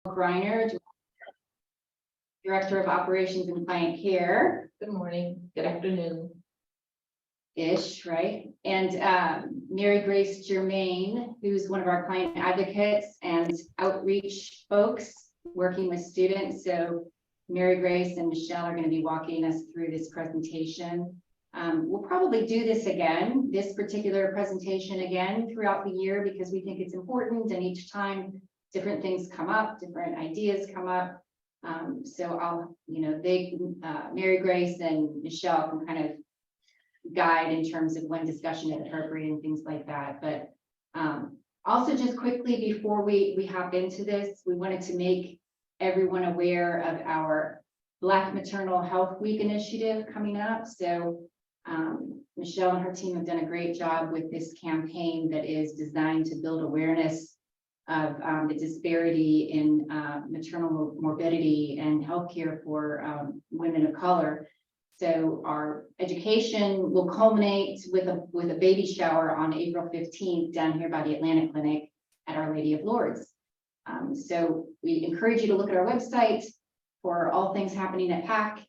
Griner, Director of Operations and Client Care. Good morning, good afternoon. Ish, right? And Mary Grace Germain, who's one of our client advocates and outreach folks working with students. So Mary Grace and Michelle are going to be walking us through this presentation. We'll probably do this particular presentation again throughout the year because we think it's important, and each time different things come up, different ideas come up. So I'll, Mary Grace and Michelle can kind of guide in terms of when discussion is appropriate and things like that. But also just quickly before we hop into this, we wanted to make everyone aware of our Black Maternal Health Week initiative coming up. So Michelle and her team have done a great job with this campaign that is designed to build awareness of the disparity in maternal morbidity and healthcare for women of color. So our education will culminate with a baby shower on April 15th down here by the Atlantic Clinic at Our Lady of Lourdes. So we encourage you to look at our website for all things happening at PAC.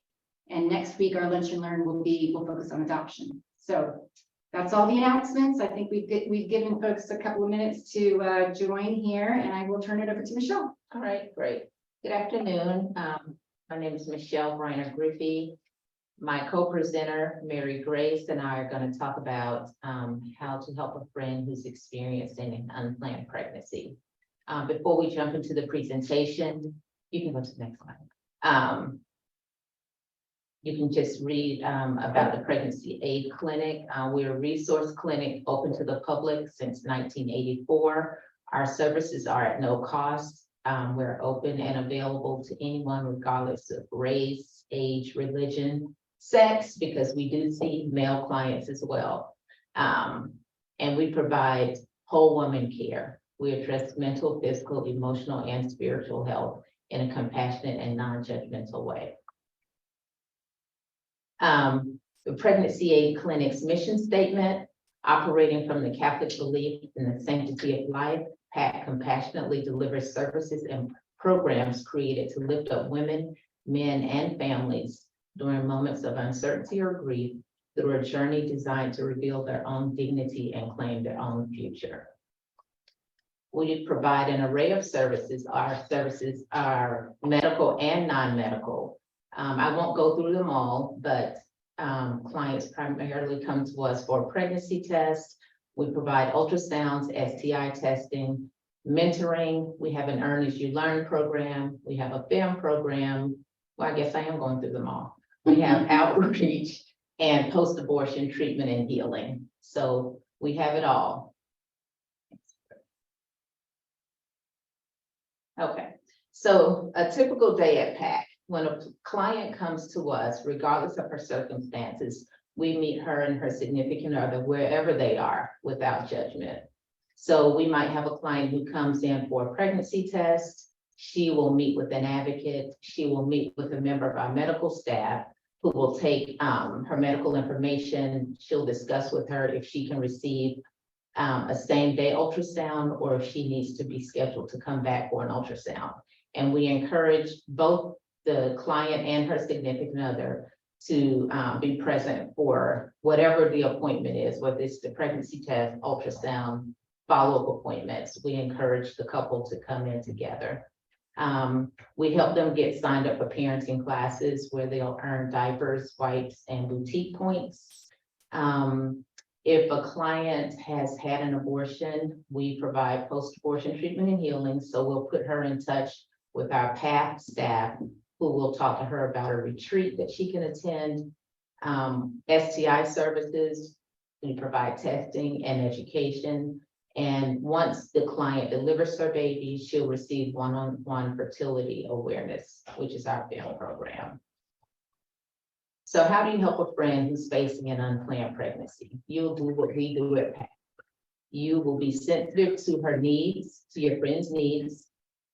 And next week, our Lunch and Learn will focus on adoption. So that's all the announcements. I think we've given folks a couple of minutes to join here, and I will turn it over to Michelle. All right, great. Good afternoon. My name is Michelle Griner Griffey. My co-presenter, Mary Grace, and I are going to talk about how to help a friend who's experiencing an unplanned pregnancy. Before we jump into the presentation, you can go to the next slide. You can just read about the Pregnancy Aid Clinic. We're a resource clinic open to the public since 1984. Our services are at no cost. We're open and available to anyone regardless of race, age, religion, sex, because we do see male clients as well. And we provide whole woman care. We address mental, physical, emotional, and spiritual health in a compassionate and non-judgmental way. The Pregnancy Aid Clinic's mission statement: operating from the Catholic belief in the sanctity of life, PAC compassionately delivers services and programs created to lift up women, men, and families during moments of uncertainty or grief through a journey designed to reveal their own dignity and claim their own future. We provide an array of services. Our services are medical and non-medical. I won't go through them all, but clients primarily come to us for pregnancy tests. We provide ultrasounds, STI testing, mentoring. We have an Earn as You Learn program. We have a FEM program. Well, I guess I am going through them all. We have outreach and post-abortion treatment and healing. So we have it all. Okay, so a typical day at PAC. When a client comes to us, regardless of her circumstances, we meet her and her significant other wherever they are without judgment. So we might have a client who comes in for a pregnancy test. She will meet with an advocate. She will meet with a member of our medical staff who will take her medical information. She'll discuss with her if she can receive a same-day ultrasound or if she needs to be scheduled to come back for an ultrasound. And we encourage both the client and her significant other to be present for whatever the appointment is, whether it's the pregnancy test, ultrasound, follow-up appointments. We encourage the couple to come in together. We help them get signed up for parenting classes where they'll earn diapers, wipes, and boutique points. If a client has had an abortion, we provide post-abortion treatment and healing. So we'll put her in touch with our PATH staff who will talk to her about a retreat that she can attend. STI services, we provide testing and education. And once the client delivers her baby, she'll receive one-on-one fertility awareness, which is our FEM program. So how do you help a friend who's facing an unplanned pregnancy? You'll do what we do at PAC. You will be sensitive to her needs, to your friend's needs.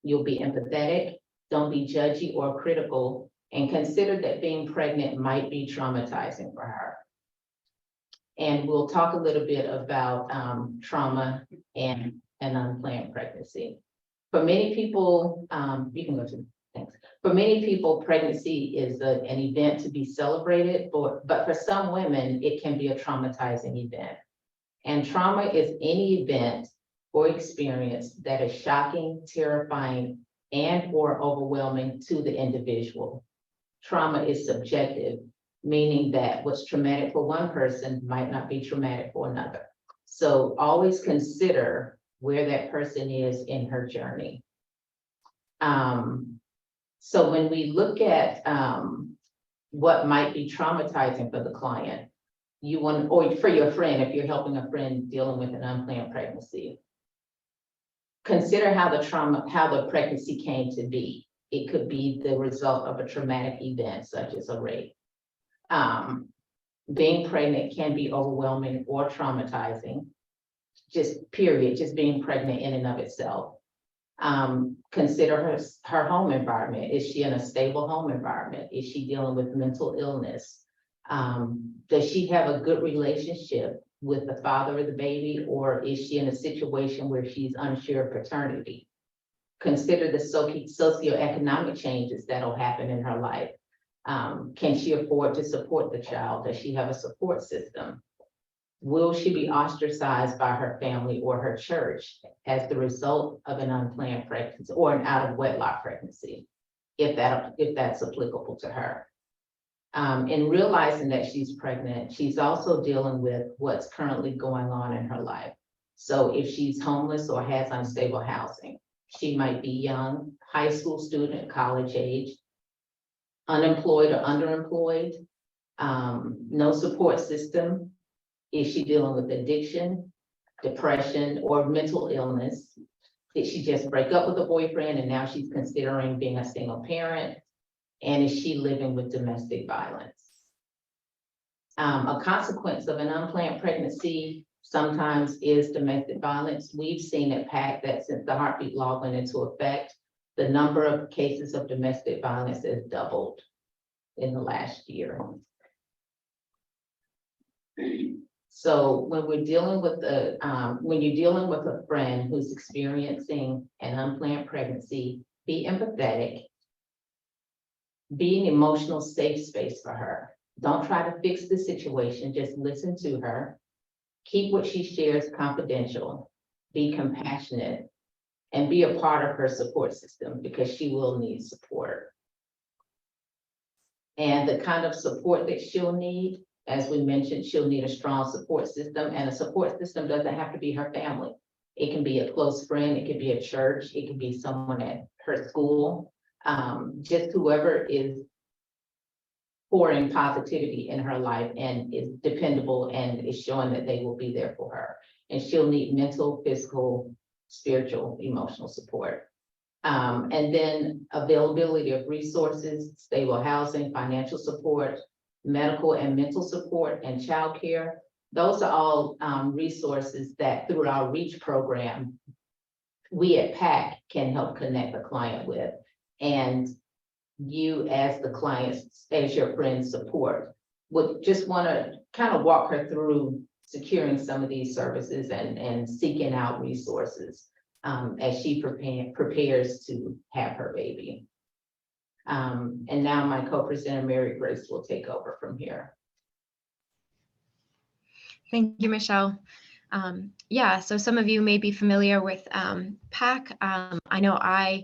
You'll be empathetic. Don't be judgy or critical, and consider that being pregnant might be traumatizing for her. And we'll talk a little bit about trauma and an unplanned pregnancy. For many people, you can go to, thanks. For many people, pregnancy is an event to be celebrated, but for some women, it can be a traumatizing event. And trauma is any event or experience that is shocking, terrifying, and or overwhelming to the individual. Trauma is subjective, meaning that what's traumatic for one person might not be traumatic for another. So always consider where that person is in her journey. So when we look at what might be traumatizing for the client, you want, or for your friend, if you're helping a friend dealing with an unplanned pregnancy, consider how the pregnancy came to be. It could be the result of a traumatic event such as a rape. Being pregnant can be overwhelming or traumatizing, just period, just being pregnant in and of itself. Consider her home environment. Is she in a stable home environment? Is she dealing with mental illness? Does she have a good relationship with the father of the baby, or is she in a situation where she's unsure of paternity? Consider the socioeconomic changes that'll happen in her life. Can she afford to support the child? Does she have a support system? Will she be ostracized by her family or her church as the result of an unplanned pregnancy or an out of wedlock pregnancy, if that's applicable to her? In realizing that she's pregnant, she's also dealing with what's currently going on in her life. So if she's homeless or has unstable housing, she might be young, high school student, college age, unemployed or underemployed, no support system. Is she dealing with addiction, depression, or mental illness? Did she just break up with a boyfriend and now she's considering being a single parent? And is she living with domestic violence? A consequence of an unplanned pregnancy sometimes is domestic violence. We've seen at PAC that since the heartbeat law went into effect, the number of cases of domestic violence has doubled in the last year. So when we're dealing with when you're dealing with a friend who's experiencing an unplanned pregnancy, be empathetic, be an emotional safe space for her. Don't try to fix the situation, just listen to her. Keep what she shares confidential, be compassionate, and be a part of her support system because she will need support. And the kind of support that she'll need, as we mentioned, she'll need a strong support system, and a support system doesn't have to be her family. It can be a close friend, it could be a church, it could be someone at her school, just whoever is pouring positivity in her life and is dependable and is showing that they will be there for her. And she'll need mental, physical, spiritual, emotional support. And then availability of resources, stable housing, financial support, medical and mental support, and childcare. Those are all resources that through our REACH program, we at PAC can help connect the client with. And you as the client, as your friend's support, would just want to kind of walk her through securing some of these services and seeking out resources as she prepares to have her baby. And now my co-presenter, Mary Grace, will take over from here. Thank you, Michelle. Yeah, so some of you may be familiar with PAC. I know I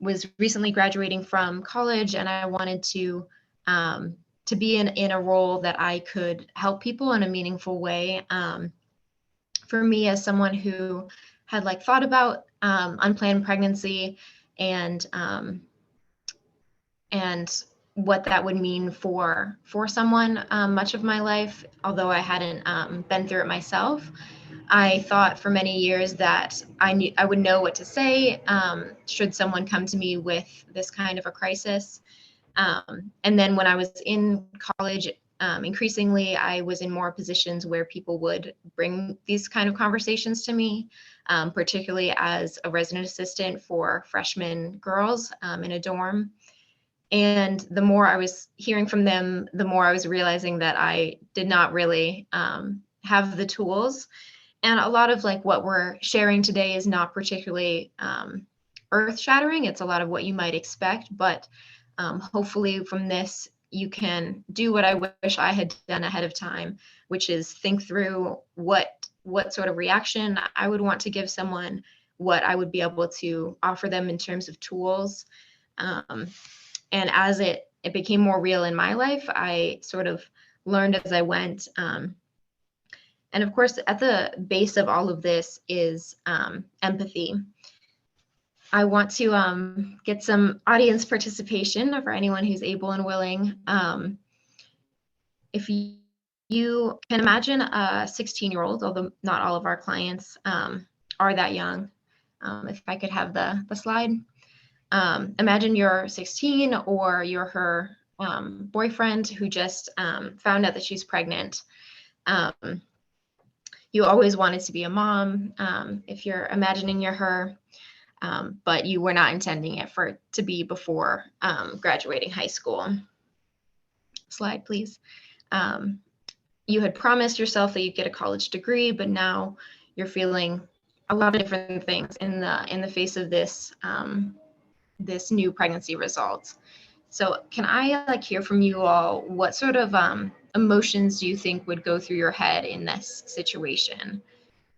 was recently graduating from college and I wanted to be in a role that I could help people in a meaningful way. For me, as someone who had thought about unplanned pregnancy and what that would mean for someone much of my life, although I hadn't been through it myself, I thought for many years that I would know what to say should someone come to me with this kind of a crisis. And then when I was in college, increasingly, I was in more positions where people would bring these kind of conversations to me, particularly as a resident assistant for freshman girls in a dorm. And the more I was hearing from them, the more I was realizing that I did not really have the tools. And a lot of what we're sharing today is not particularly earth-shattering. It's a lot of what you might expect, but hopefully from this, you can do what I wish I had done ahead of time, which is think through what sort of reaction I would want to give someone, what I would be able to offer them in terms of tools. And as it became more real in my life, I sort of learned as I went. And of course, at the base of all of this is empathy. I want to get some audience participation for anyone who's able and willing. If you can imagine a 16-year-old, although not all of our clients are that young. If I could have the slide. Imagine you're 16 or you're her boyfriend who just found out that she's pregnant. You always wanted to be a mom. If you're imagining you're her, but you were not intending it to be before graduating high school. Slide, please. You had promised yourself that you'd get a college degree, but now you're feeling a lot of different things in the face of this this new pregnancy result. So can I hear from you all, what sort of emotions do you think would go through your head in this situation?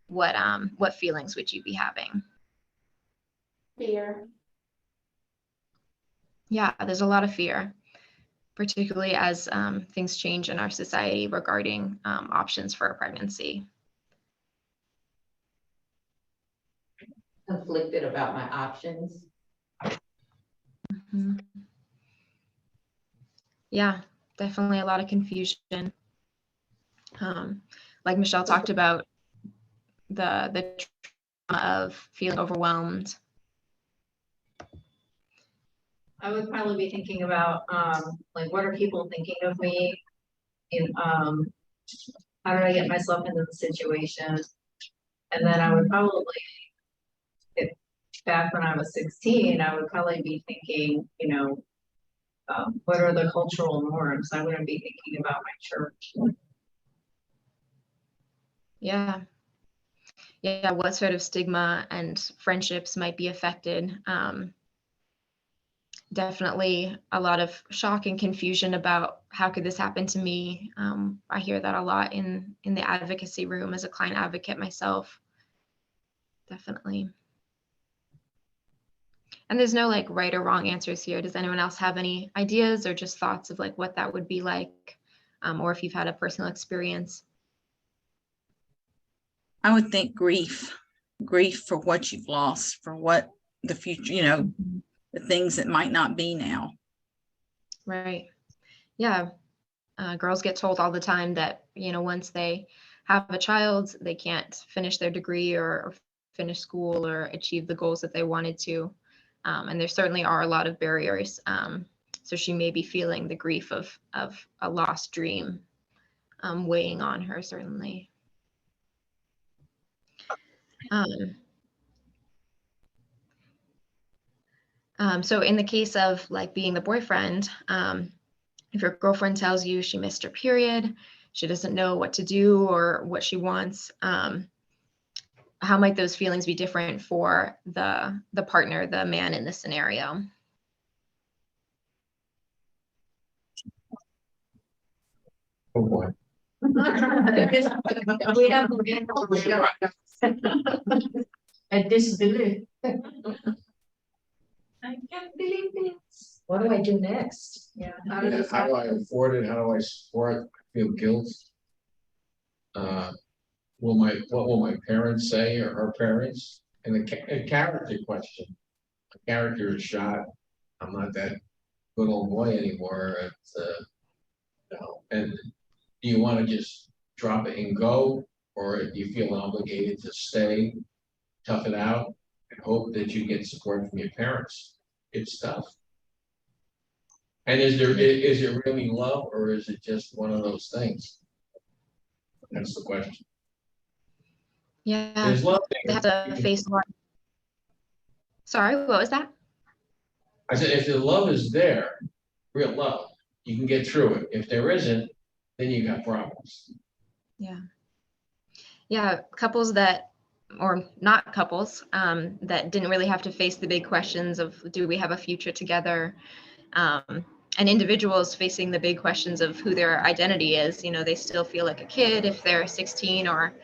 What feelings would you be having? Fear. Yeah, there's a lot of fear, particularly as things change in our society regarding options for a pregnancy. Conflicted about my options. Mm-hmm. Yeah, definitely a lot of confusion. Like Michelle talked about, the trauma of feeling overwhelmed. I would probably be thinking about what are people thinking of me, and how did I get myself into the situation? And then I would probably, back when I was 16, I would probably be thinking, what are the cultural norms? I wouldn't be thinking about my church. Yeah. What sort of stigma and friendships might be affected? Definitely a lot of shock and confusion about how could this happen to me. I hear that a lot in the advocacy room as a client advocate myself. Definitely. And there's no right or wrong answers here. Does anyone else have any ideas or just thoughts of what that would be like, or if you've had a personal experience? I would think grief for what you've lost, for what the future, the things that might not be now. Right. Yeah. Girls get told all the time that, once they have a child, they can't finish their degree or finish school or achieve the goals that they wanted to. And there certainly are a lot of barriers. So she may be feeling the grief of a lost dream weighing on her, certainly. So in the case of being the boyfriend, if your girlfriend tells you she missed her period, she doesn't know what to do or what she wants, how might those feelings be different for the partner, the man in this scenario? Oh boy. We have a disbelief. I can't believe this. What do I do next? Yeah. How do I afford it? How do I support? I feel guilt. What will my parents say, or her parents? And a character question. A character is shot. I'm not that good old boy anymore. And do you want to just drop it and go, or do you feel obligated to stay, tough it out, and hope that you get support from your parents? It's tough. And is it really love, or is it just one of those things? That's the question. Yeah, There's love they have to face one. Sorry, what was that? I said, if the love is there, real love, you can get through it. If there isn't, then you got problems. Yeah, couples that or not couples, that didn't really have to face the big questions of, do we have a future together? And individuals facing the big questions of who their identity is. You know, they still feel like a kid if they're 16, or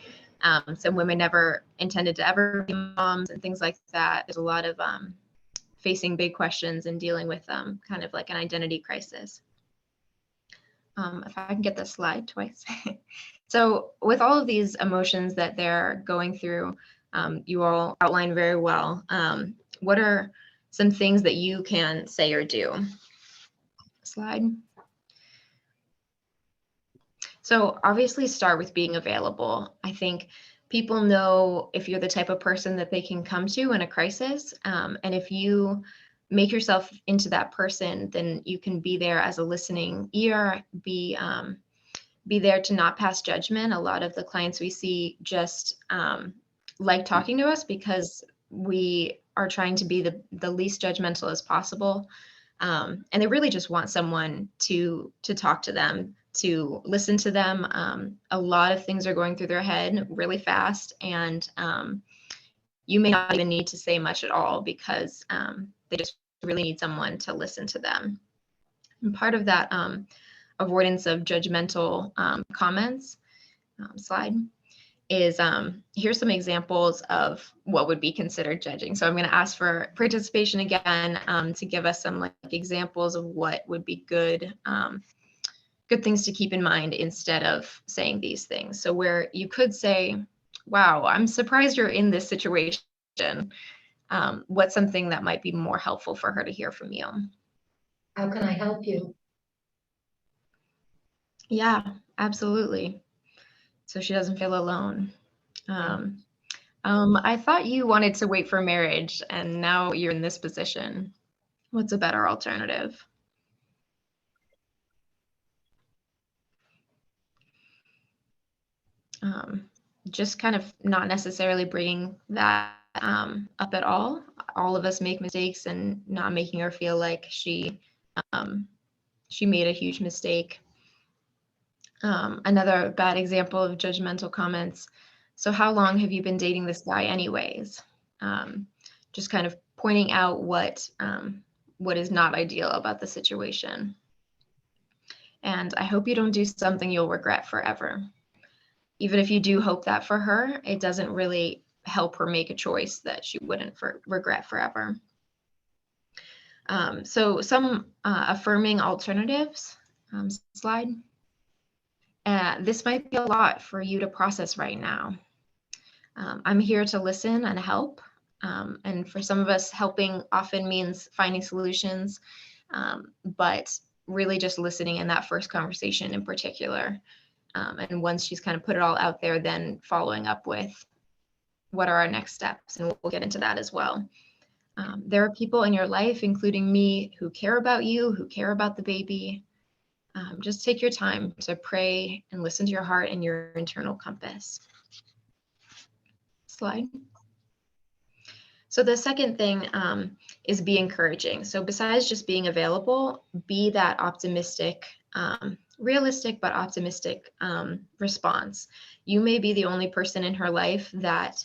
some women never intended to ever be moms and things like that. There's a lot of facing big questions and dealing with kind of like an identity crisis. If I can get this slide twice. So with all of these emotions that they're going through, you all outlined very well. What are some things that you can say or do? Slide. So obviously start with being available. I think people know if you're the type of person that they can come to in a crisis. And if you make yourself into that person, then you can be there as a listening ear, be there to not pass judgment. A lot of the clients we see just like talking to us because we are trying to be the least judgmental as possible. And they really just want someone to talk to them, to listen to them. A lot of things are going through their head really fast, and you may not even need to say much at all because they just really need someone to listen to them. And part of that avoidance of judgmental comments, slide, is here's some examples of what would be considered judging. So I'm going to ask for participation again to give us some like examples of what would be good things to keep in mind instead of saying these things. So where you could say, wow, I'm surprised you're in this situation. What's something that might be more helpful for her to hear from you? How can I help you? Yeah, absolutely. So she doesn't feel alone. I thought you wanted to wait for marriage and now you're in this position. What's a better alternative? Just kind of not necessarily bringing that up at all. All of us make mistakes, and not making her feel like she made a huge mistake. Another bad example of judgmental comments. So how long have you been dating this guy anyways? Just kind of pointing out what is not ideal about the situation. And I hope you don't do something you'll regret forever. Even if you do hope that for her, it doesn't really help her make a choice that she wouldn't regret forever. So some affirming alternatives, slide. This might be a lot for you to process right now. I'm here to listen and help. And for some of us, helping often means finding solutions, but really just listening in that first conversation in particular. And once she's kind of put it all out there, then following up with what are our next steps, and we'll get into that as well. There are people in your life, including me, who care about you, who care about the baby. Just take your time to pray and listen to your heart and your internal compass. Slide. So the second thing is be encouraging. So besides just being available, be that optimistic, realistic but optimistic response. You may be the only person in her life that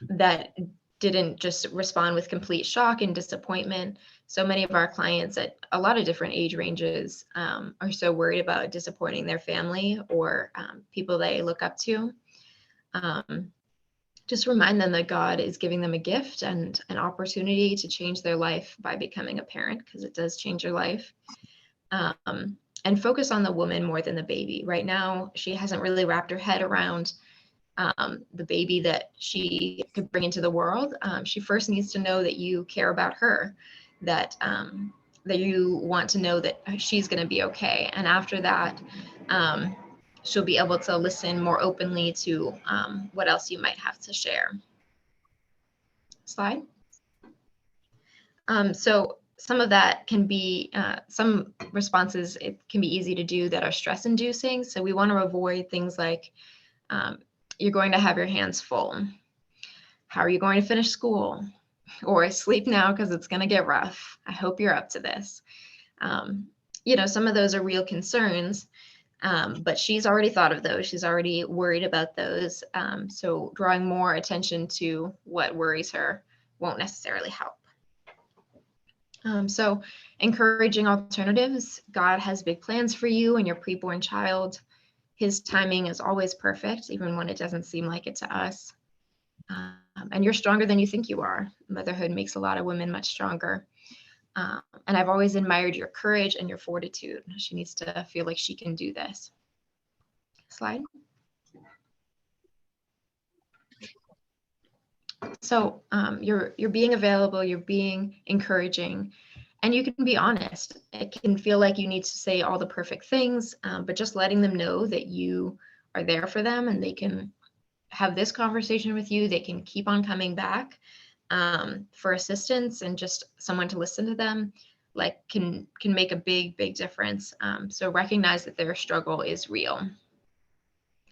that didn't just respond with complete shock and disappointment. So many of our clients at a lot of different age ranges are so worried about disappointing their family or people they look up to. Just remind them that God is giving them a gift and an opportunity to change their life by becoming a parent, because it does change your life. And focus on the woman more than the baby. Right now, she hasn't really wrapped her head around the baby that she could bring into the world. She first needs to know that you care about her, that you want to know that she's going to be okay. And after that, she'll be able to listen more openly to what else you might have to share. Slide. So some of that can be, some responses, it can be easy to do that are stress inducing. So we want to avoid things like, you're going to have your hands full. How are you going to finish school? Or sleep now because it's going to get rough. I hope you're up to this. Some of those are real concerns. But she's already thought of those. She's already worried about those. So drawing more attention to what worries her won't necessarily help. So encouraging alternatives. God has big plans for you and your preborn child. His timing is always perfect, even when it doesn't seem like it to us. And you're stronger than you think you are. Motherhood makes a lot of women much stronger. And I've always admired your courage and your fortitude. She needs to feel like she can do this. Slide. So you're being available, you're being encouraging, and you can be honest. It can feel like you need to say all the perfect things, but just letting them know that you are there for them and they can have this conversation with you. They can keep on coming back for assistance, and just someone to listen to them like can make a big difference. So recognize that their struggle is real.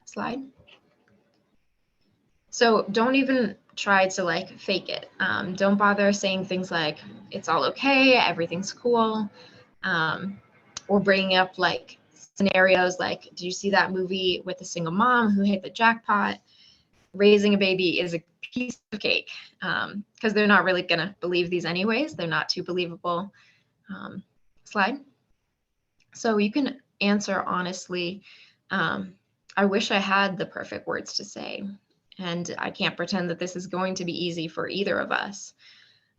Slide. So don't even try to like fake it. Don't bother saying things like it's all okay, everything's cool, or bringing up like scenarios like, did you see that movie with the single mom who hit the jackpot? Raising a baby is a piece of cake, because they're not really going to believe these anyways. They're not too believable. Slide. So you can answer honestly, I wish I had the perfect words to say, and I can't pretend that this is going to be easy for either of us.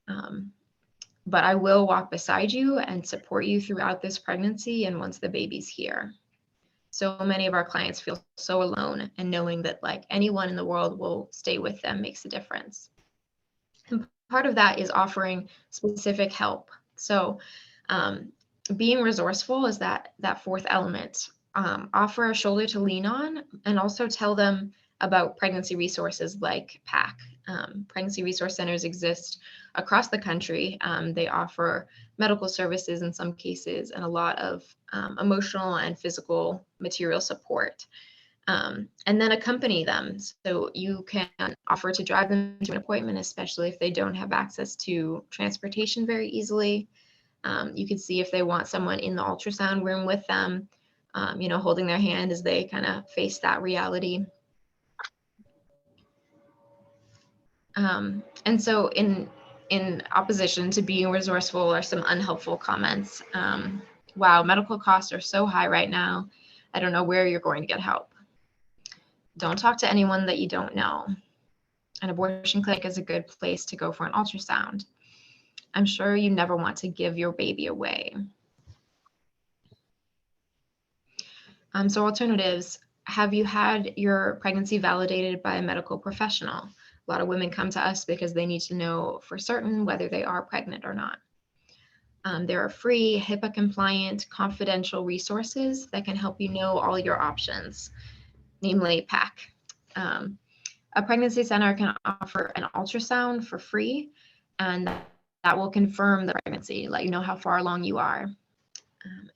But I will walk beside you and support you throughout this pregnancy and once the baby's here. So many of our clients feel so alone, and knowing that like anyone in the world will stay with them makes a difference. And part of that is offering specific help. So being resourceful is that fourth element. Offer a shoulder to lean on, and also tell them about pregnancy resources like PAC. Pregnancy resource centers exist across the country. They offer medical services in some cases and a lot of emotional and physical material support. And then accompany them. So you can offer to drive them to an appointment, especially if they don't have access to transportation very easily. You can see if they want someone in the ultrasound room with them, holding their hand as they kind of face that reality. And so in opposition to being resourceful are some unhelpful comments. Wow, medical costs are so high right now. I don't know where you're going to get help. Don't talk to anyone that you don't know. An abortion clinic is a good place to go for an ultrasound. I'm sure you never want to give your baby away. So alternatives. Have you had your pregnancy validated by a medical professional? A lot of women come to us because they need to know for certain whether they are pregnant or not. There are free, HIPAA compliant, confidential resources that can help you know all your options, namely PAC. A pregnancy center can offer an ultrasound for free, and that will confirm the pregnancy, let you know how far along you are.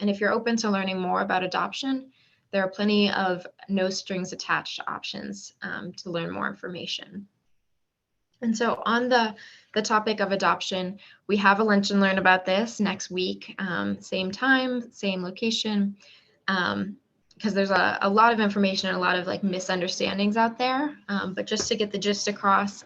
And if you're open to learning more about adoption, there are plenty of no strings attached options to learn more information. And so on the topic of adoption, we have a lunch and learn about this next week, same time, same location, because there's a lot of information and a lot of like misunderstandings out there. But just to get the gist across,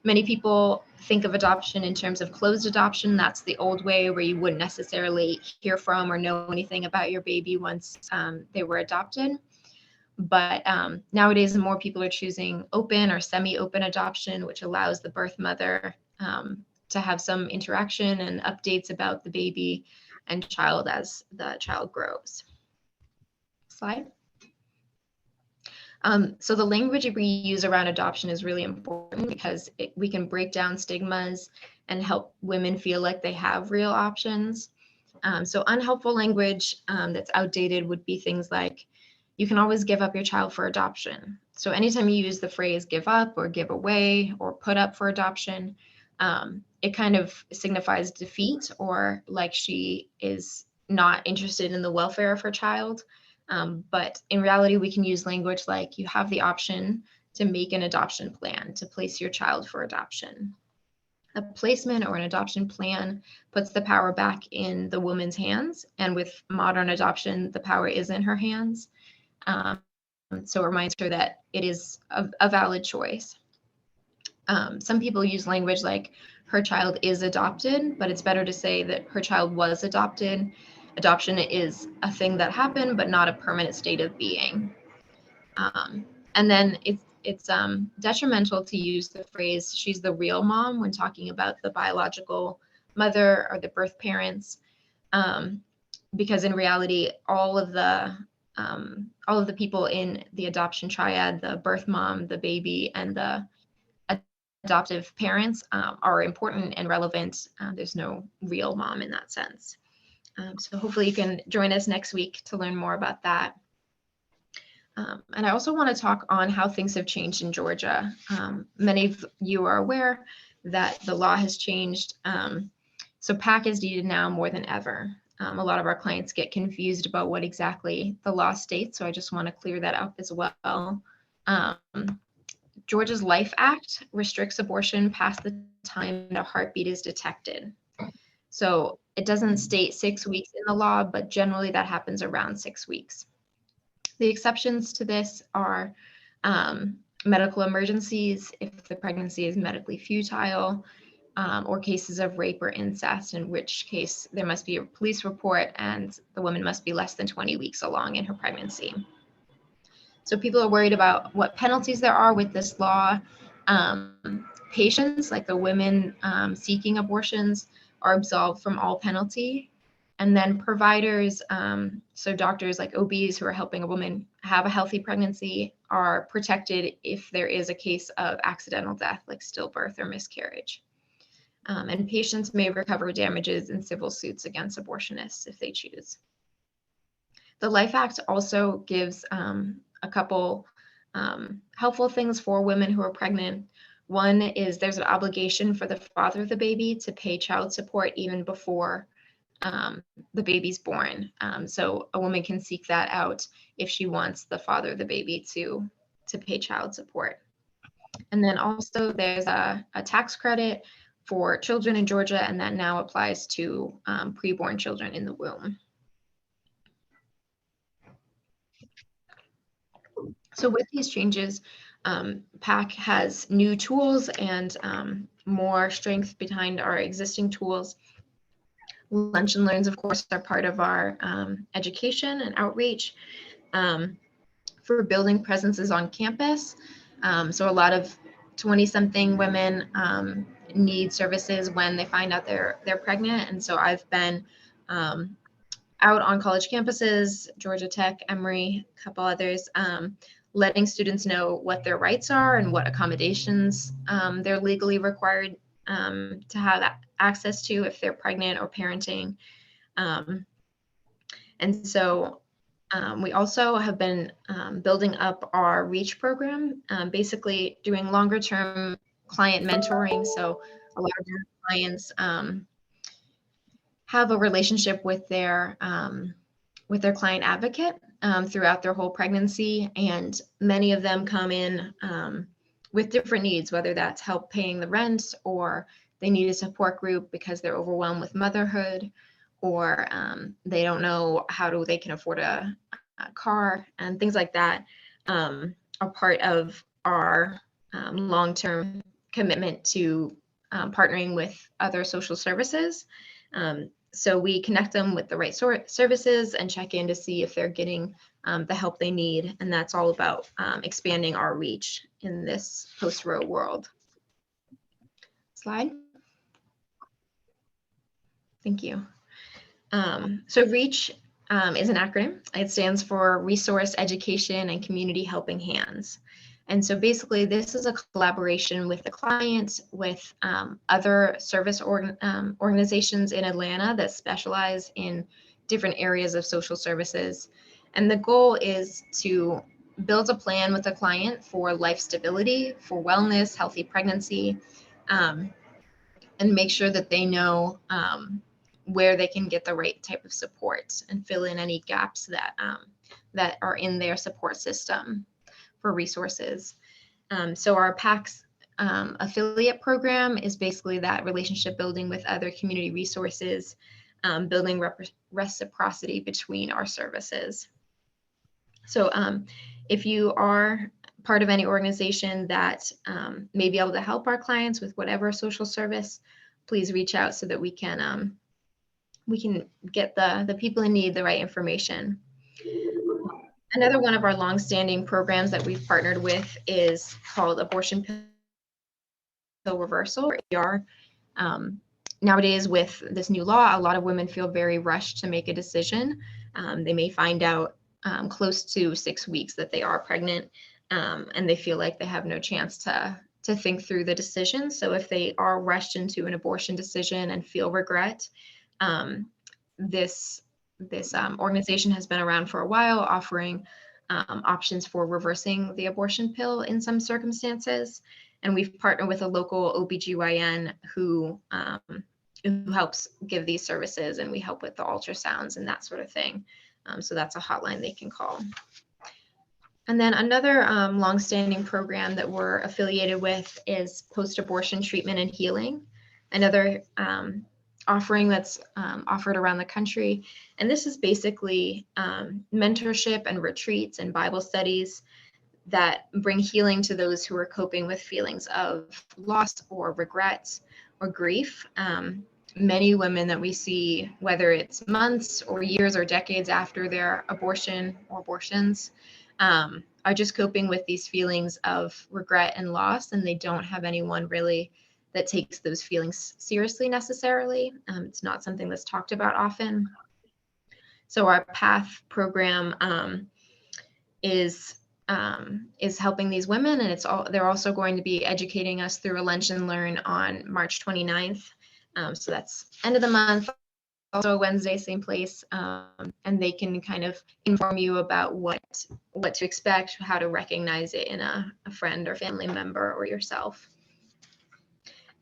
many people think of adoption in terms of closed adoption. That's the old way where you wouldn't necessarily hear from or know anything about your baby once they were adopted. But nowadays, more people are choosing open or semi-open adoption, which allows the birth mother to have some interaction and updates about the baby and child as the child grows. Slide. So the language we use around adoption is really important because we can break down stigmas and help women feel like they have real options. So unhelpful language that's outdated would be things like, you can always give up your child for adoption. So anytime you use the phrase give up or give away or put up for adoption, it kind of signifies defeat or like she is not interested in the welfare of her child. But in reality, we can use language like you have the option to make an adoption plan to place your child for adoption. A placement or an adoption plan puts the power back in the woman's hands, and with modern adoption, the power is in her hands. So it reminds her that it is a valid choice. Some people use language like her child is adopted, but it's better to say that her child was adopted. Adoption is a thing that happened, but not a permanent state of being. And then it's detrimental to use the phrase "she's the real mom" when talking about the biological mother or the birth parents, because in reality, all of the people in the adoption triad, the birth mom, the baby, and the adoptive parents, are important and relevant. There's no real mom in that sense. So hopefully you can join us next week to learn more about that. And I also want to talk on how things have changed in Georgia. Many of you are aware that the law has changed. So PAC is needed now more than ever. A lot of our clients get confused about what exactly the law states, so I just want to clear that up as well. Georgia's Life Act restricts abortion past the time the heartbeat is detected. So it doesn't state 6 weeks in the law, but generally that happens around 6 weeks. The exceptions to this are medical emergencies, if the pregnancy is medically futile, or cases of rape or incest, in which case there must be a police report and the woman must be less than 20 weeks along in her pregnancy. So people are worried about what penalties there are with this law. Patients, like the women seeking abortions, are absolved from all penalty. And then providers, so doctors like OBs who are helping a woman have a healthy pregnancy, are protected if there is a case of accidental death, like stillbirth or miscarriage. And patients may recover damages in civil suits against abortionists if they choose. The Life Act also gives a couple helpful things for women who are pregnant. One is there's an obligation for the father of the baby to pay child support even before the baby's born. So a woman can seek that out if she wants the father of the baby to pay child support. And then also there's a tax credit for children in Georgia, and that now applies to preborn children in the womb. So with these changes, PAC has new tools and more strength behind our existing tools. Lunch and Learns, of course, are part of our education and outreach for building presences on campus. So a lot of 20-something women need services when they find out they're pregnant. And so I've been out on college campuses, Georgia Tech, Emory, a couple others, letting students know what their rights are and what accommodations they're legally required to have access to if they're pregnant or parenting. And so we also have been building up our REACH program, basically doing longer term client mentoring. So a lot of our clients have a relationship with their client advocate throughout their whole pregnancy, and many of them come in with different needs, whether that's help paying the rent, or they need a support group because they're overwhelmed with motherhood, or they don't know how they can afford a car, and things like that are part of our long-term commitment to partnering with other social services. So we connect them with the right services and check in to see if they're getting the help they need. And that's all about expanding our reach in this post-Roe world. Slide. Thank you. So REACH is an acronym. It stands for Resource, Education, and Community Helping Hands. And so basically this is a collaboration with the client, with other service organizations in Atlanta that specialize in different areas of social services. And the goal is to build a plan with the client for life stability, for wellness, healthy pregnancy, and make sure that they know where they can get the right type of support and fill in any gaps that are in their support system for resources. So our PACs affiliate program is basically that relationship building with other community resources, building reciprocity between our services. So if you are part of any organization that may be able to help our clients with whatever social service, please reach out so that we can get the people in need the right information. Another one of our longstanding programs that we've partnered with is called Abortion Pill Reversal, or AR. Nowadays, with this new law, a lot of women feel very rushed to make a decision. They may find out close to 6 weeks that they are pregnant, and they feel like they have no chance to think through the decision. So if they are rushed into an abortion decision and feel regret, this organization has been around for a while, offering options for reversing the abortion pill in some circumstances. And we've partnered with a local OBGYN who helps give these services, and we help with the ultrasounds and that sort of thing. So that's a hotline they can call. And then another longstanding program that we're affiliated with is post-abortion treatment and healing, another offering that's offered around the country. And this is basically mentorship and retreats and Bible studies that bring healing to those who are coping with feelings of loss or regret or grief. Many women that we see, whether it's months or years or decades after their abortion or abortions, are just coping with these feelings of regret and loss, and they don't have anyone really that takes those feelings seriously necessarily. It's not something that's talked about often. So our PATH program is helping these women, and they're also going to be educating us through a lunch and learn on March 29th. So that's end of the month, also a Wednesday, same place, and they can kind of inform you about what to expect, how to recognize it in a friend or family member or yourself.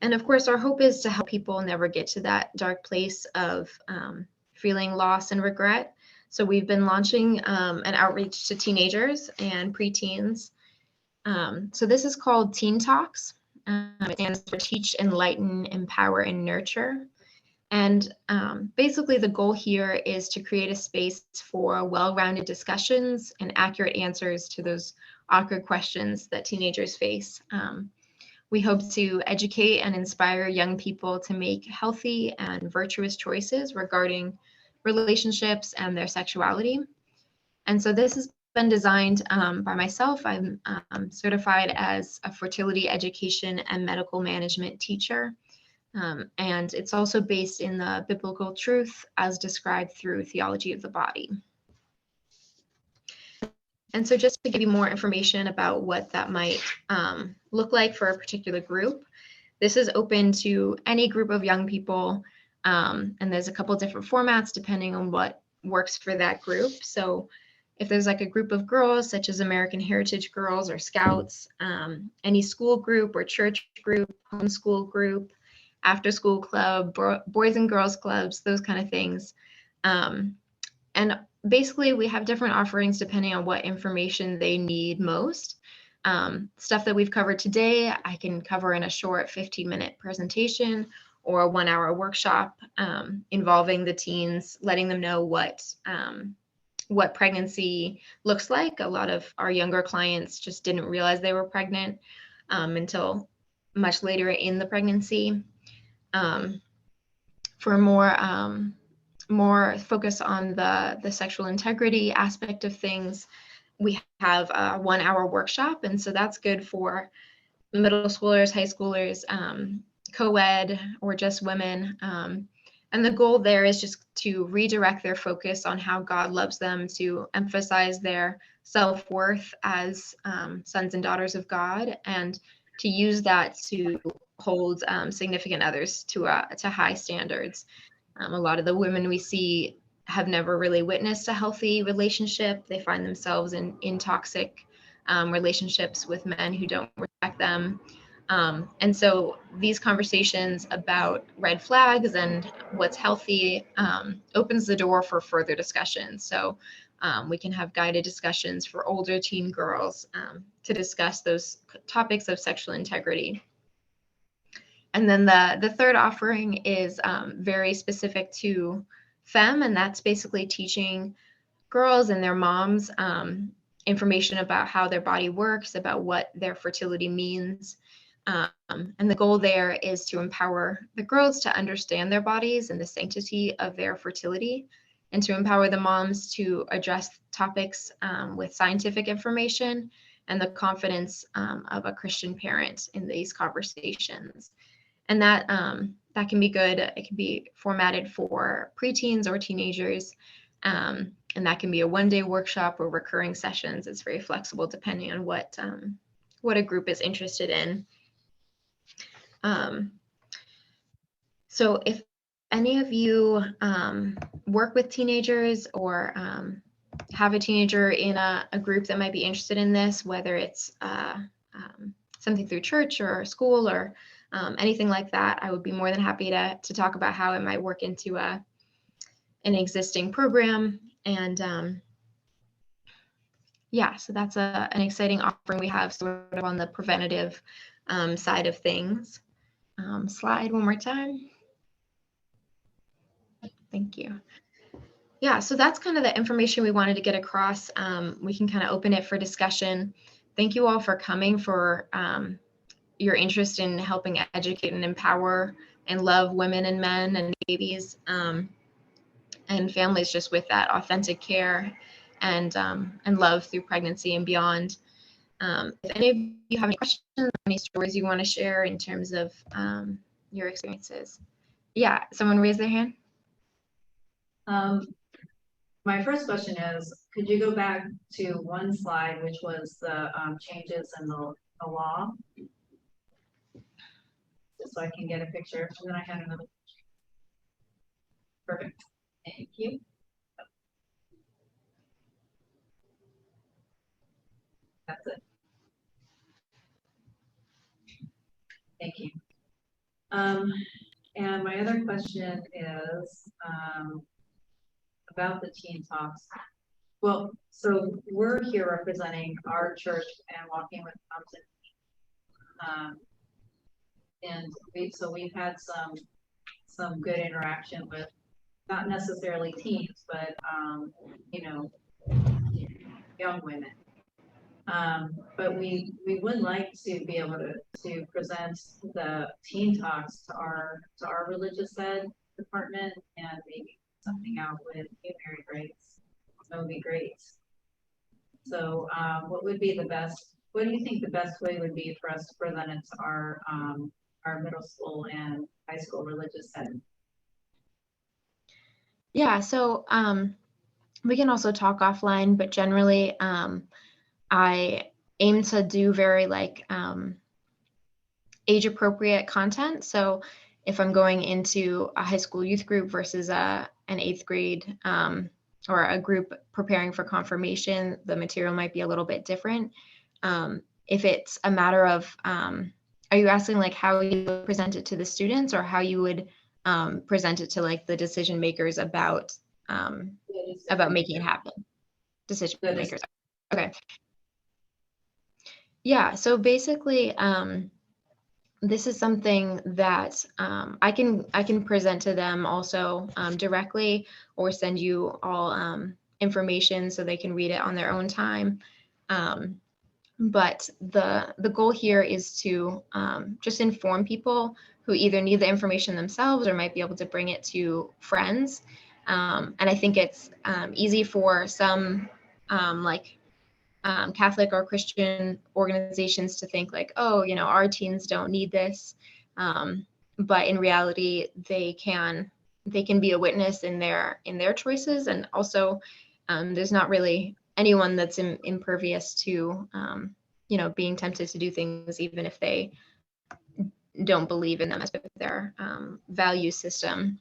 And of course, our hope is to help people never get to that dark place of feeling loss and regret. So we've been launching an outreach to teenagers and preteens. So this is called Teen Talks. It stands for Teach, Enlighten, Empower, and Nurture. And basically the goal here is to create a space for well-rounded discussions and accurate answers to those awkward questions that teenagers face. We hope to educate and inspire young people to make healthy and virtuous choices regarding relationships and their sexuality. And so this has been designed by myself. I'm certified as a fertility education and medical management teacher. And it's also based in the biblical truth as described through theology of the body. And so just to give you more information about what that might look like for a particular group, this is open to any group of young people. And there's a couple different formats depending on what works for that group. So if there's like a group of girls, such as American Heritage Girls or Scouts, any school group or church group, homeschool group, after school club, boys and girls clubs, those kind of things. And basically we have different offerings depending on what information they need most. Stuff that we've covered today, I can cover in a short 15-minute presentation or a 1-hour workshop involving the teens, letting them know what pregnancy looks like. A lot of our younger clients just didn't realize they were pregnant until much later in the pregnancy. For more focus on the sexual integrity aspect of things, we have a 1-hour workshop. And so that's good for middle schoolers, high schoolers, co-ed, or just women. And the goal there is just to redirect their focus on how God loves them, to emphasize their self-worth as sons and daughters of God, and to use that to hold significant others to high standards. A lot of the women we see have never really witnessed a healthy relationship. They find themselves in toxic relationships with men who don't respect them. And so these conversations about red flags and what's healthy opens the door for further discussion. So we can have guided discussions for older teen girls to discuss those topics of sexual integrity. And then the third offering is very specific to FEM, and that's basically teaching girls and their moms information about how their body works, about what their fertility means. And the goal there is to empower the girls to understand their bodies and the sanctity of their fertility, and to empower the moms to address topics with scientific information and the confidence of a Christian parent in these conversations. And that can be good. It can be formatted for preteens or teenagers. And that can be a one-day workshop or recurring sessions. It's very flexible depending on what a group is interested in. So if any of you work with teenagers or have a teenager in a group that might be interested in this, whether it's something through church or school or anything like that, I would be more than happy to talk about how it might work into an existing program. And yeah, so that's an exciting offering we have sort of on the preventative side of things. Slide one more time. Thank you. Yeah, so that's kind of the information we wanted to get across. We can kind of open it for discussion. Thank you all for coming, for your interest in helping educate and empower and love women and men and babies and families just with that authentic care and love through pregnancy and beyond. If any of you have any questions, any stories you want to share in terms of your experiences. Yeah, someone raise their hand. My first question is, could you go back to one slide, which was the changes in the law? Just so I can get a picture, and then I had another picture. Perfect, thank you. That's it. Thank you. And my other question is about the teen talks. Well, so we're here representing our church and Walking with Moms, and we've had some good interaction with not necessarily teens, but young women. But we would like to be able to present the teen talks to our religious ed department and maybe something out with you, Mary Grace. That would be great. So what do you think the best way would be for us to present it to our middle school and high school religious ed? Yeah, so we can also talk offline, but generally I aim to do very age appropriate content. So if I'm going into a high school youth group versus an 8th grade or a group preparing for confirmation, the material might be a little bit different. If it's a matter of, are you asking how you would present it to the students, or how you would present it to the decision makers about making it happen? Decision makers. Okay. Yeah, so basically, this is something that I can present to them also directly, or send you all information so they can read it on their own time. But the goal here is to just inform people who either need the information themselves or might be able to bring it to friends. And I think it's easy for some Catholic or Christian organizations to think oh, our teens don't need this. But in reality, they can be a witness in their choices. And also there's not really anyone that's impervious to, being tempted to do things, even if they don't believe in them as their value system.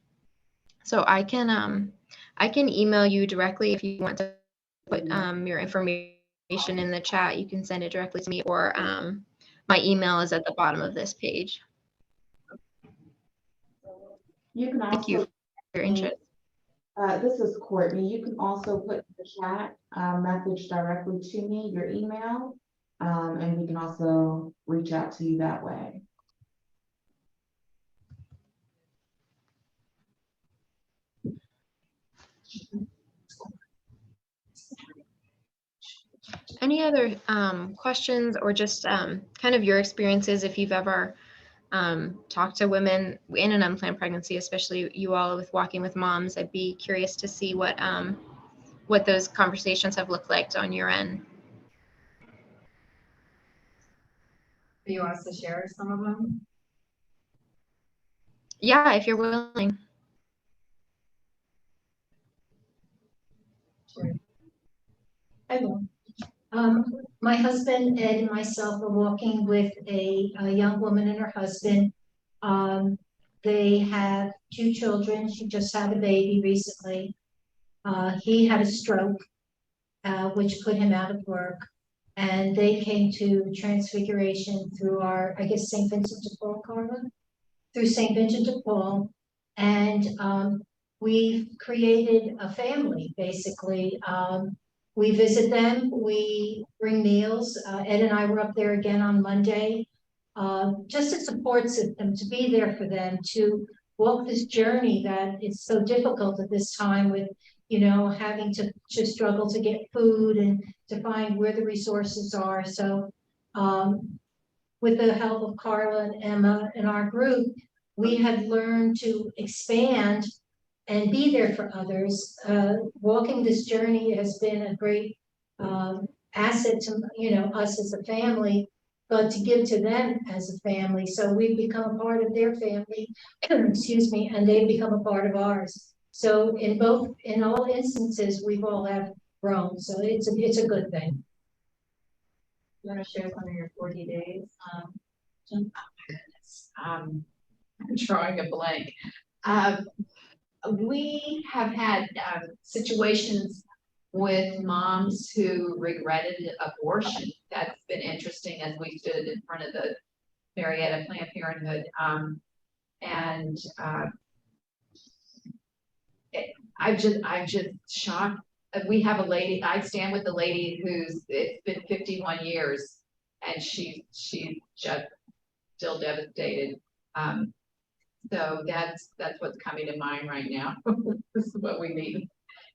So I can email you directly if you want to put your information in the chat. You can send it directly to me, or my email is at the bottom of this page. You can also, thank you for your interest. This is Courtney. You can also put in the chat message directly to me, your email, and we can also reach out to you that way. Any other questions or just kind of your experiences if you've ever talked to women in an unplanned pregnancy, especially you all with Walking with Moms? I'd be curious to see what those conversations have looked like on your end. Do you want us to share some of them? Yeah, if you're willing. Sure. I will. My husband Ed and myself are walking with a young woman and her husband. They have 2 children. She just had a baby recently. He had a stroke, which put him out of work. And they came to Transfiguration through our, I guess, St. Vincent de Paul, Carla? Through St. Vincent de Paul. And we've created a family, basically. We visit them, we bring meals. Ed and I were up there again on Monday. Just a support system, to be there for them, to walk this journey that is so difficult at this time with, you know, having to struggle to get food and to find where the resources are. So with the help of Carla and Emma and our group, we have learned to expand and be there for others. Walking this journey has been a great asset to, you know, us as a family, but to give to them as a family. So we've become a part of their family, excuse me, and they've become a part of ours. So in all instances, we've all have grown. So it's a good thing. You want to share some of your 40 days? I'm drawing a blank. We have had situations with moms who regretted abortion. That's been interesting as we stood in front of the Marietta Planned Parenthood. I'm just shocked. We have a lady, I stand with the lady it's been 51 years and she's just still devastated. So that's what's coming to mind right now. This is what we need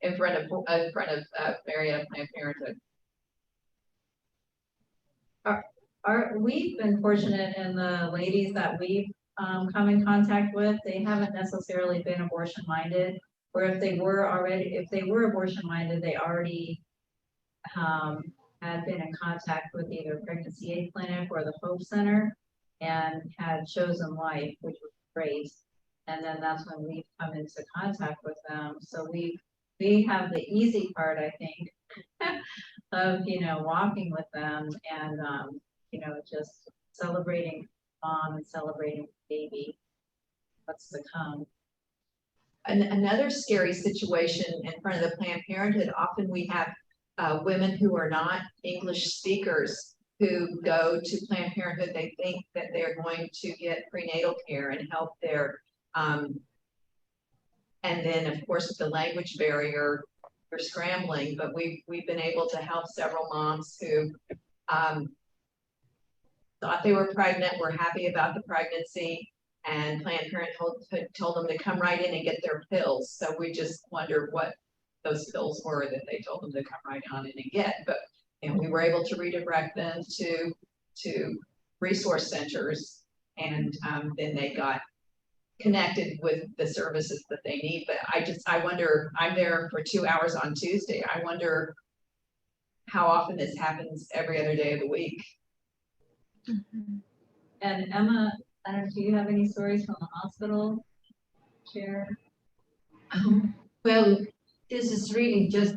in front of Marietta Planned Parenthood. We've been fortunate in the ladies that we've come in contact with. They haven't necessarily been abortion minded, or if they were abortion minded, they already had been in contact with either Pregnancy Aid Clinic or the Hope Center and had chosen life, which was great. And then that's when we've come into contact with them. So we have the easy part, I think, of, you know, walking with them and, you know, just celebrating mom and celebrating baby, what's to come. Another scary situation in front of the Planned Parenthood, often we have women who are not English speakers who go to Planned Parenthood. They think that they're going to get prenatal care and help their, and then of course with the language barrier, we're scrambling, but we've been able to help several moms who thought they were pregnant, were happy about the pregnancy, and Planned Parenthood told them to come right in and get their pills. So we just wondered what those pills were that they told them to come right on in and get. And we were able to redirect them to resource centers, and then they got connected with the services that they need. But I wonder, I'm there for 2 hours on Tuesday. I wonder how often this happens every other day of the week. Mm-hmm. And Emma, I don't know, do you have any stories from the hospital? Share. Well, this is really just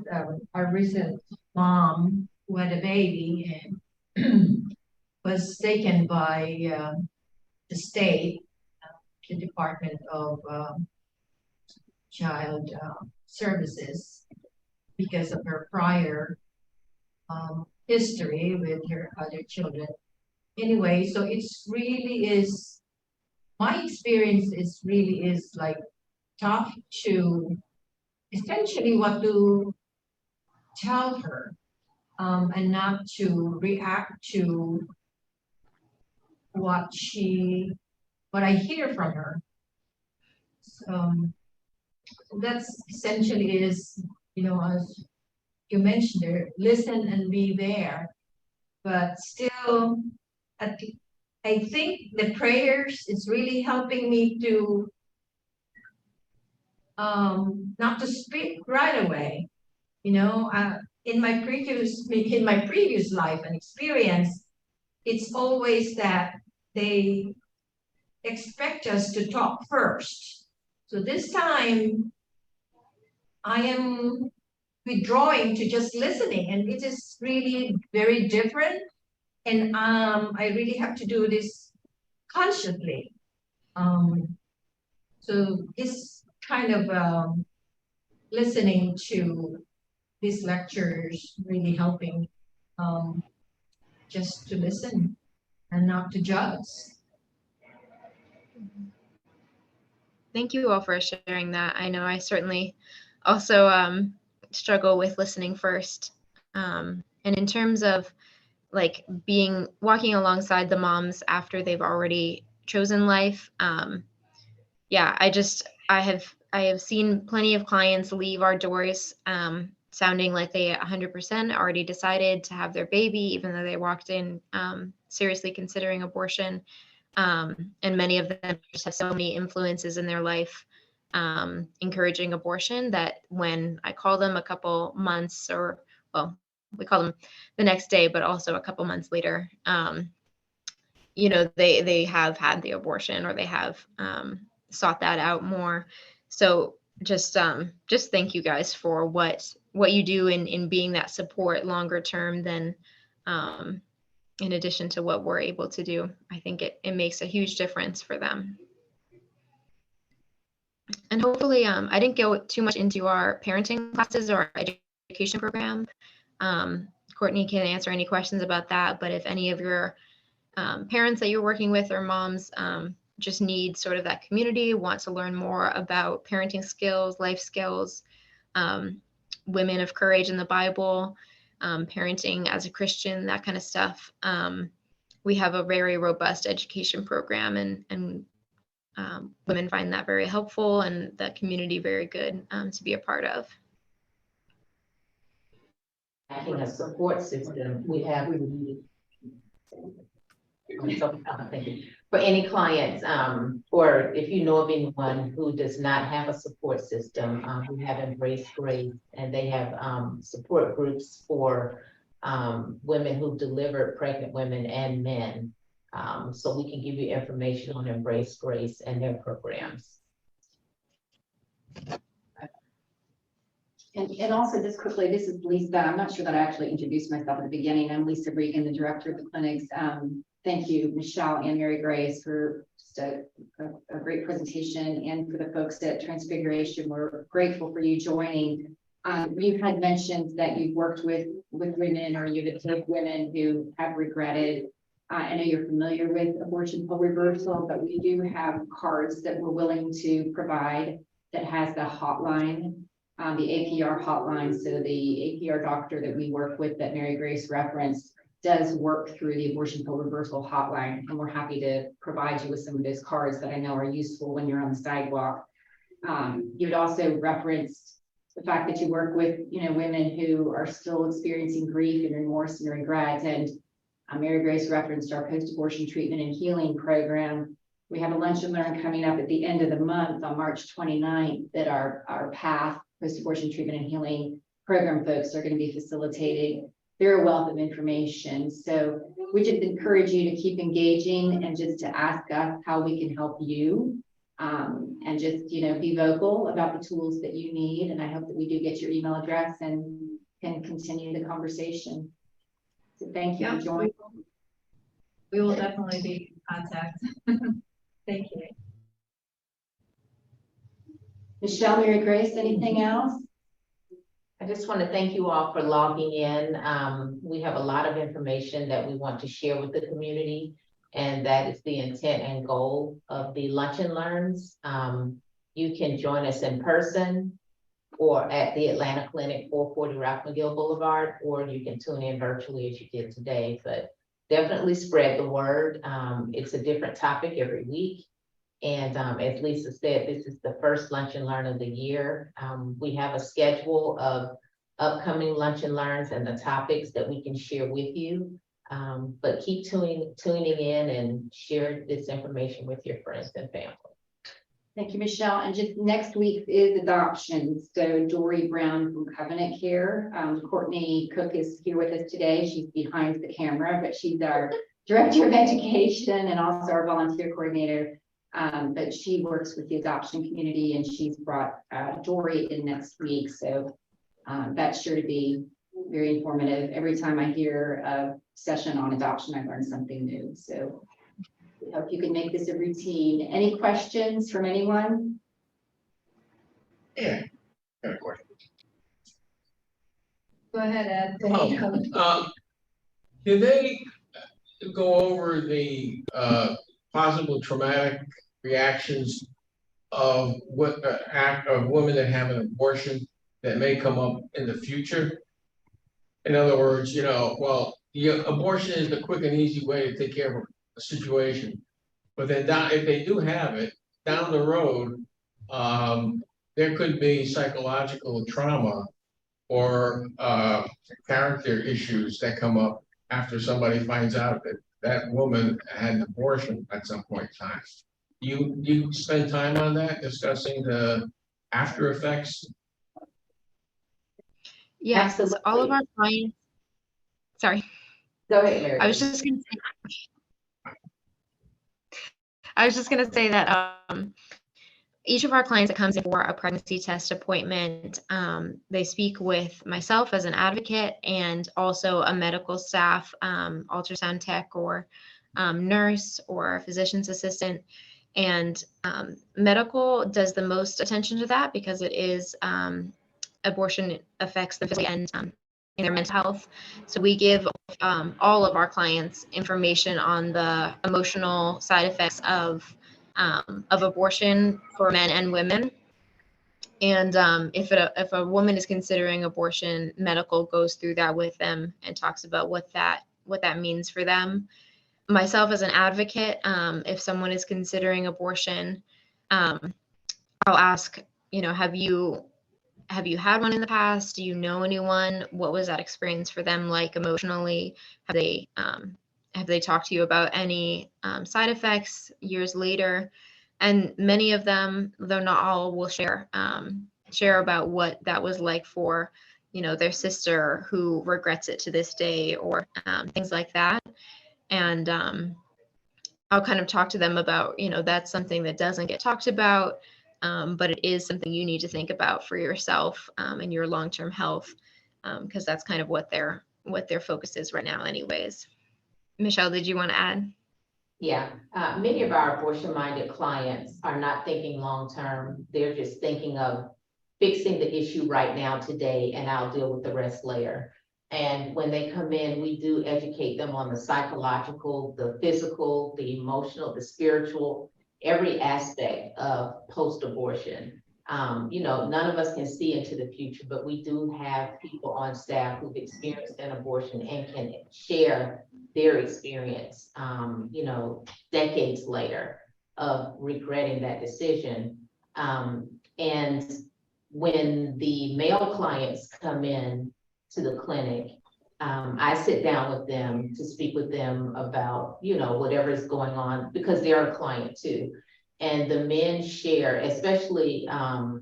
our recent mom who had a baby and was taken by the state, the Department of Child Services, because of her prior history with her other children. Anyway, so it's really is, my experience is really like tough to essentially what to tell her and not to react to what I hear from her. that's essentially is, you know, as you mentioned there, listen and be there. But still, I think the prayers is really helping me to not to speak right away. You know, in my previous life and experience, it's always that they expect us to talk first. So this time I am withdrawing to just listening, and it is really very different. And I really have to do this consciously. So this kind of listening to these lectures really helping just to listen and not to judge. Thank you all for sharing that. I know I certainly also struggle with listening first. And in terms of like walking alongside the moms after they've already chosen life, yeah, I have seen plenty of clients leave our doors sounding like they 100% already decided to have their baby, even though they walked in seriously considering abortion. And many of them just have so many influences in their life encouraging abortion that when I call them a couple months, or well, we call them the next day, but also a couple months later, you know, they have had the abortion, or they have sought that out more. So just thank you guys for what you do in being that support longer term than in addition to what we're able to do. I think it makes a huge difference for them. And hopefully, I didn't go too much into our parenting classes or our education program. Courtney can answer any questions about that, but if any of your parents that you're working with or moms just need sort of that community, want to learn more about parenting skills, life skills, women of courage in the Bible, parenting as a Christian, that kind of stuff. We have a very robust education program, and women find that very helpful, and the community very good to be a part of. Having a support system, we have. For any clients, or if you know of anyone who does not have a support system, we have Embrace Grace, and they have support groups for women who deliver, pregnant women and men. So we can give you information on Embrace Grace and their programs. And also just quickly, this is Lisa. I'm not sure that I actually introduced myself at the beginning. I'm Lisa Regan, the director of the clinics. Thank you, Michelle and Mary Grace, for just a great presentation, and for the folks at Transfiguration. We're grateful for you joining. You had mentioned that you've worked with women, or you've observed women who have regretted. I know you're familiar with abortion pill reversal, but we do have cards that we're willing to provide that has the hotline, the APR hotline. So the APR doctor that we work with, that Mary Grace referenced, does work through the abortion pill reversal hotline, and we're happy to provide you with some of those cards that I know are useful when you're on the sidewalk. You had also referenced the fact that you work with, you know, women who are still experiencing grief and remorse and regret, and Mary Grace referenced our post-abortion treatment and healing program. We have a lunch and learn coming up at the end of the month on March 29th that our PATH, post-abortion treatment and healing program folks, are going to be facilitating. They're a wealth of information. So we just encourage you to keep engaging, and just to ask us how we can help you, and just, you know, be vocal about the tools that you need. And I hope that we do get your email address and can continue the conversation. So thank you for joining. We will definitely be in contact. Thank you. Michelle, Mary Grace, anything else? I just want to thank you all for logging in. We have a lot of information that we want to share with the community, and that is the intent and goal of the Lunch and Learns. You can join us in person or at the Atlanta Clinic, 440 Ralph McGill Boulevard, or you can tune in virtually as you did today. But definitely spread the word. It's a different topic every week, And as Lisa said, this is the first Lunch and Learn of the year. We have a schedule of upcoming Lunch and Learns and the topics that we can share with you. But keep tuning in and share this information with your friends and family. Thank you, Michelle. And just next week is adoption. So Dory Brown from Covenant Care. Courtney Cook is here with us today. She's behind the camera, but she's our Director of Education and also our volunteer coordinator. But she works with the adoption community, and she's brought Dory in next week. So that's sure to be very informative. Every time I hear a session on adoption, I learn something new. So we hope you can make this a routine. Any questions from anyone? Yeah. Got a question. Go ahead, Ed. Do they go over the possible traumatic reactions of what act of women that have an abortion that may come up in the future? In other words, abortion is the quick and easy way to take care of a situation. But then if they do have it, down the road, there could be psychological trauma or character issues that come up after somebody finds out that that woman had an abortion at some point in time. You spend time on that, discussing the after effects? Yes, Absolutely. all of our clients, sorry. Go ahead, Mary. I was just going to say that each of our clients that comes in for a pregnancy test appointment, they speak with myself as an advocate and also a medical staff, ultrasound tech or nurse or physician's assistant. And medical does the most attention to that because it is abortion affects them physically and in their mental health. So we give all of our clients information on the emotional side effects of abortion for men and women. And if a woman is considering abortion, medical goes through that with them and talks about what that means for them. Myself as an advocate, if someone is considering abortion, I'll ask, have you had one in the past? Do you know anyone? What was that experience for them like emotionally? Have they talked to you about any side effects years later? And many of them, though not all, will share about what that was like for, their sister who regrets it to this day, or things like that. And I'll kind of talk to them about, that's something that doesn't get talked about. But it is something you need to think about for yourself and your long-term health, because that's kind of what their focus is right now anyways. Michelle, did you want to add? Yeah, many of our abortion-minded clients are not thinking long-term. They're just thinking of fixing the issue right now today, and I'll deal with the rest later. And when they come in, we do educate them on the psychological, the physical, the emotional, the spiritual, every aspect of post-abortion. None of us can see into the future, but we do have people on staff who've experienced an abortion and can share their experience, decades later of regretting that decision. And when the male clients come in to the clinic, I sit down with them to speak with them about, whatever is going on, because they're a client too. And the men share, especially, I've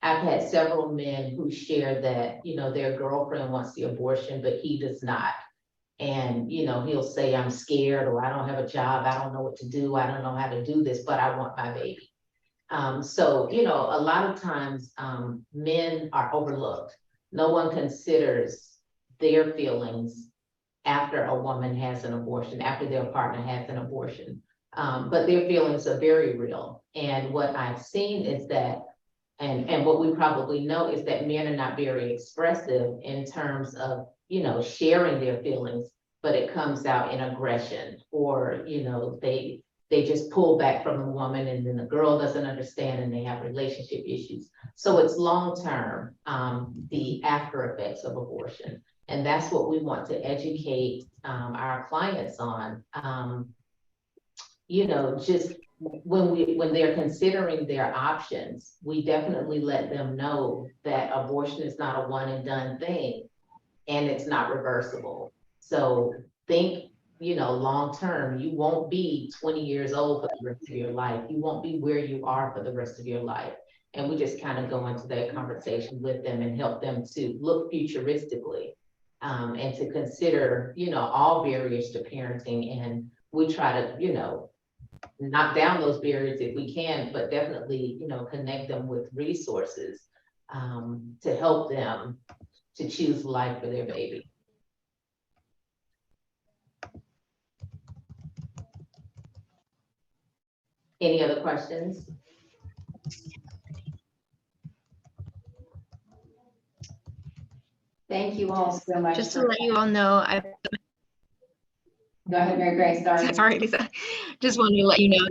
had several men who share that, their girlfriend wants the abortion, but he does not. And, he'll say, I'm scared, or I don't have a job, I don't know what to do, I don't know how to do this, but I want my baby. So, a lot of times men are overlooked. No one considers their feelings after a woman has an abortion, after their partner has an abortion. But their feelings are very real. And what I've seen is that, and what we probably know is that men are not very expressive in terms of, sharing their feelings, but it comes out in aggression, or, they just pull back from the woman, and then the girl doesn't understand and they have relationship issues. So it's long-term, the after effects of abortion. And that's what we want to educate our clients on. Just when they're considering their options, we definitely let them know that abortion is not a one and done thing and it's not reversible. So think, long term, you won't be 20 years old for the rest of your life. You won't be where you are for the rest of your life. And we just kind of go into that conversation with them and help them to look futuristically, and to consider, all barriers to parenting. And we try to, knock down those barriers if we can, but definitely, connect them with resources to help them to choose life for their baby. Any other questions? Thank you all so much. Just to let you all know, Go ahead, Mary Grace, sorry. sorry, Lisa. Just wanted to let you know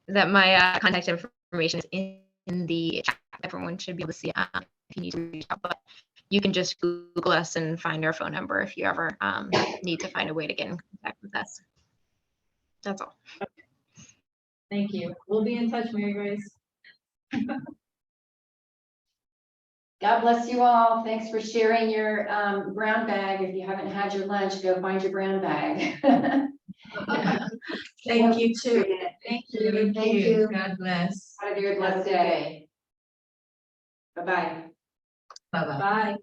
that my contact information is in the chat. Everyone should be able to see it if you need to reach out. But you can just Google us and find our phone number if you ever need to find a way to get in contact with us. That's all. Thank you. We'll be in touch, Mary Grace. God bless you all. Thanks for sharing your brown bag. If you haven't had your lunch, go find your brown bag. Thank you too. Thank you. Thank you. God bless. Have a very Have a blessed good day. day. Bye-bye. Bye-bye. Bye.